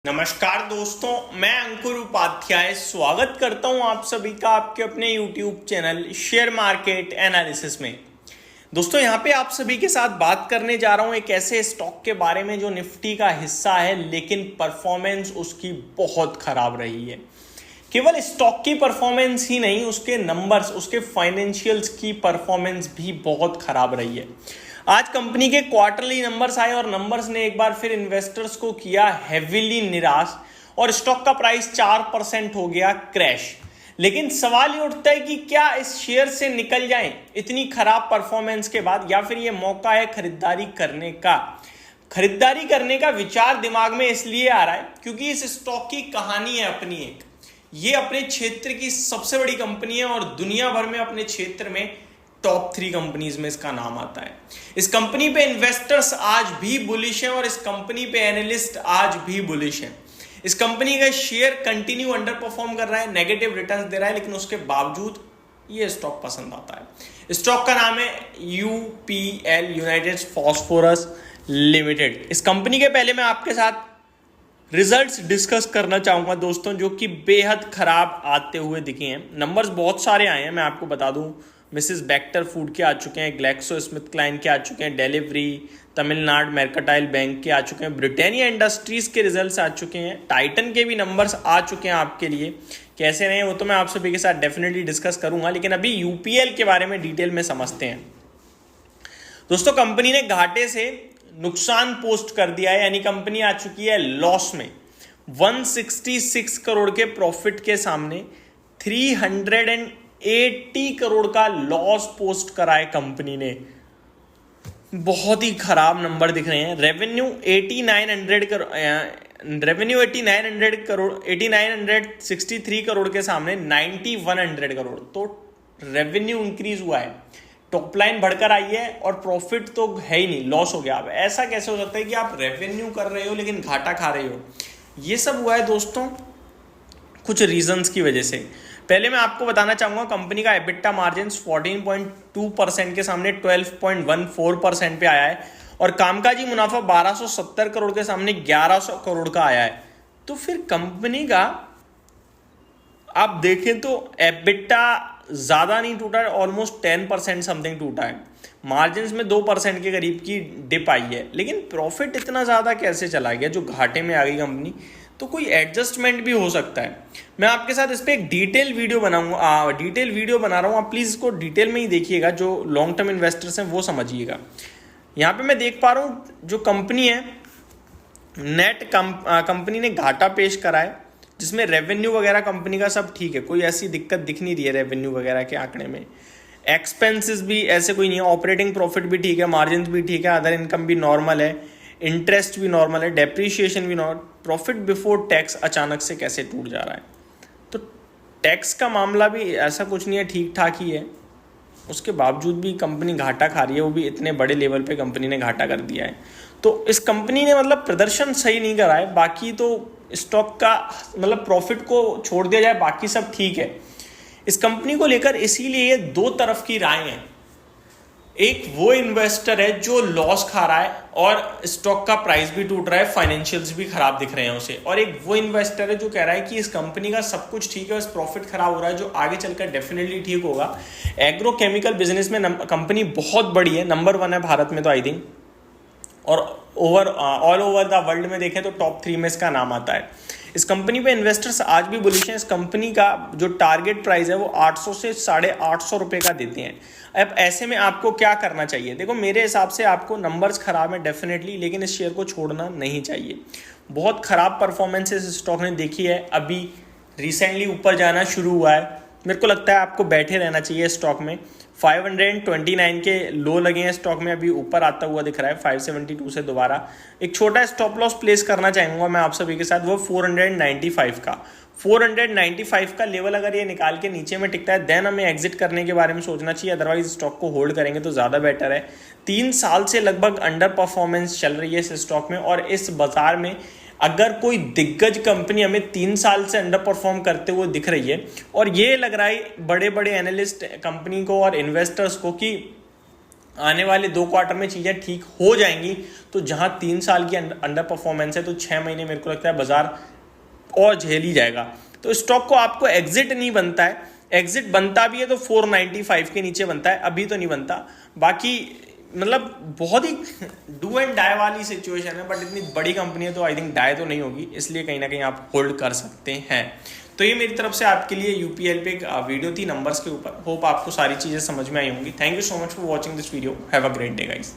नमस्कार दोस्तों, मैं अंकुर उपाध्याय स्वागत करता हूं आप सभी का आपके अपने YouTube channel share market analysis में। दोस्तों यहां पे आप सभी के साथ बात करने जा रहा हूं एक ऐसे स्टॉक के बारे में जो निफ्टी का हिस्सा है, लेकिन परफॉर्मेंस उसकी बहुत खराब रही है। केवल स्टॉक की परफॉर्मेंस ही नहीं, उसके नंबर्स, उसके फाइनेंशियल्स की परफॉर्मेंस भी बहुत खराब रही है। आज कंपनी के क्वार्टरली नंबर्स आए और नंबर्स ने एक बार फिर इन्वेस्टर्स को किया हेवीली निराश और स्टॉक का प्राइस 4% हो गया क्रैश। लेकिन सवाल ये उठता है कि क्या इस शेयर से निकल जाएं इतनी खराब परफॉर्मेंस के बाद, या फिर ये मौका है खरीदारी करने का विचार दिमाग में इसलिए आ रहा है क्योंकि इस स्टॉक की कहानी है अपनी एक। ये अपने क्षेत्र की सबसे बड़ी कंपनी है और दुनिया भर में अपने क्षेत्र में टॉप 3 कंपनीज में इसका नाम आता है। इस कंपनी पे इन्वेस्टर्स आज भी बुलिश हैं और इस कंपनी पे एनालिस्ट आज भी बुलिश हैं। इस कंपनी का शेयर कंटिन्यू अंडर परफॉर्म कर रहा है, नेगेटिव रिटर्न्स दे रहा है, लेकिन उसके बावजूद ये स्टॉक पसंद आता है। स्टॉक का नाम है यूपीएल, यूनाइटेड फॉस्फोरस लिमिटेड। इस कंपनी के पहले मैं आपके साथ रिजल्ट्स डिस्कस करना चाहूंगा दोस्तों, जो कि बेहद खराब आते हुए दिखे हैं। नंबर्स बहुत सारे आए हैं, मैं आपको बता दूं। मिसेस बेक्टर फूड के आ चुके हैं, ग्लैक्सो स्मिथ क्लाइन के आ चुके हैं, डिलीवरी, तमिलनाडु मर्केंटाइल बैंक के आ चुके हैं, ब्रिटानिया इंडस्ट्रीज के रिजल्ट्स आ चुके हैं, टाइटन के भी नंबर्स आ चुके हैं आपके लिए। कैसे रहे वो तो मैं आप सभी के साथ डेफिनेटली डिस्कस करूंगा, लेकिन अभी यूपीएल के बारे में डिटेल में समझते हैं। दोस्तों कंपनी ने घाटे से नुकसान पोस्ट कर दिया है, यानी कंपनी आ चुकी है लॉस में। 166 करोड़ के प्रॉफिट के सामने 380 करोड़ का लॉस पोस्ट करा है कंपनी ने। बहुत ही खराब नंबर दिख रहे हैं। रेवेन्यू 8963 करोड़ के सामने 9100 करोड़, तो रेवेन्यू इंक्रीज हुआ है, टॉप लाइन बढ़कर आई है और प्रॉफिट तो है ही नहीं, लॉस हो गया। अब ऐसा कैसे हो सकता है कि आप रेवेन्यू कर रहे हो लेकिन घाटा खा रहे हो? ये सब हुआ है दोस्तों कुछ रीजंस की वजह से। पहले मैं आपको बताना चाहूंगा कंपनी का एबिटा मार्जिन 14.2% के सामने 12.14% पे आया है और कामकाजी मुनाफा 1270 करोड़ के सामने 1100 करोड़ का आया है। तो फिर कंपनी का आप देखें तो एबिटा ज्यादा नहीं टूटा है, ऑलमोस्ट 10% समथिंग टूटा है। मार्जिन में 2% के करीब की डिप आई है, लेकिन प्रॉफिट इतना ज्यादा कैसे चला गया जो घाटे में आ गई कंपनी? तो कोई एडजस्टमेंट भी हो सकता है। मैं आपके साथ इस पर एक डिटेल वीडियो बना रहा हूँ, आप प्लीज इसको डिटेल में ही देखिएगा। जो लॉन्ग टर्म इन्वेस्टर्स हैं वो समझिएगा। यहाँ पे मैं देख पा रहा हूँ जो कंपनी है नेट कंपनी ने घाटा पेश करा है, जिसमें रेवेन्यू वगैरह कंपनी का सब ठीक है, कोई ऐसी दिक्कत दिख नहीं रही है रेवेन्यू वगैरह के आंकड़े में। एक्सपेंसेस भी ऐसे कोई नहीं है, ऑपरेटिंग प्रॉफिट भी ठीक है, मार्जिन भी ठीक है, अदर इनकम भी नॉर्मल है, इंटरेस्ट भी नॉर्मल है, डेप्रीशिएशन भी नॉर्मल। प्रॉफिट बिफोर टैक्स अचानक से कैसे टूट जा रहा है? तो टैक्स का मामला भी ऐसा कुछ नहीं है, ठीक ठाक ही है। उसके बावजूद भी कंपनी घाटा खा रही है, वो भी इतने बड़े लेवल पे कंपनी ने घाटा कर दिया है। तो इस कंपनी ने मतलब प्रदर्शन सही नहीं करा है। बाकी तो स्टॉक का मतलब प्रॉफिट को छोड़ दिया जाए, बाकी सब ठीक है। इस कंपनी को लेकर इसीलिए दो तरफ की राय है। एक वो इन्वेस्टर है जो लॉस खा रहा है और स्टॉक का प्राइस भी टूट रहा है, फाइनेंशियल्स भी खराब दिख रहे हैं उसे, और एक वो इन्वेस्टर है जो कह रहा है कि इस कंपनी का सब कुछ ठीक है, बस प्रॉफिट खराब हो रहा है, जो आगे चलकर डेफिनेटली ठीक होगा। एग्रो केमिकल बिजनेस में कंपनी बहुत बड़ी है, नंबर 1 है भारत में तो आई थिंक, और ऑल ओवर द वर्ल्ड में देखें तो टॉप 3 में इसका नाम आता है। इस कंपनी पे इन्वेस्टर्स आज भी बुलिश हैं। इस कंपनी का जो टारगेट प्राइस है वो 800 से 850 रुपये का देते हैं। अब ऐसे में आपको क्या करना चाहिए? देखो मेरे हिसाब से आपको नंबर्स खराब है डेफिनेटली, लेकिन इस शेयर को छोड़ना नहीं चाहिए। बहुत खराब परफॉर्मेंस इस स्टॉक ने देखी है, अभी रिसेंटली ऊपर जाना शुरू हुआ है। मेरे को लगता है आपको बैठे रहना चाहिए स्टॉक में। 529 के लो लगे हैं स्टॉक में, अभी ऊपर आता हुआ दिख रहा है 572 से। दोबारा एक छोटा स्टॉप लॉस प्लेस करना चाहूँगा मैं आप सभी के साथ, वो 495 का लेवल अगर ये निकाल के नीचे में टिकता है देन हमें एग्जिट करने के बारे में सोचना चाहिए, अदरवाइज स्टॉक को होल्ड करेंगे तो ज़्यादा बेटर है। 3 साल से लगभग अंडर परफॉर्मेंस चल रही है इस स्टॉक में, और इस बाजार में अगर कोई दिग्गज कंपनी हमें 3 साल से अंडर परफॉर्म करते हुए दिख रही है, और ये लग रहा है बड़े बड़े एनालिस्ट कंपनी को और इन्वेस्टर्स को कि आने वाले 2 क्वार्टर में चीज़ें ठीक हो जाएंगी, तो जहां 3 साल की अंडर परफॉर्मेंस है तो 6 महीने मेरे को लगता है बाजार और झेल ही जाएगा। तो स्टॉक को आपको एग्जिट नहीं बनता है, एग्जिट बनता भी है तो 495 के नीचे बनता है, अभी तो नहीं बनता। बाकी मतलब बहुत ही डू एंड डाई वाली सिचुएशन है, बट इतनी बड़ी कंपनी है तो आई थिंक डाई तो नहीं होगी, इसलिए कहीं ना कहीं आप होल्ड कर सकते हैं। तो ये मेरी तरफ से आपके लिए यूपीएल पे एक वीडियो थी नंबर्स के ऊपर। होप आपको सारी चीज़ें समझ में आई होंगी। Thank you so much for watching this video. Have a great day guys.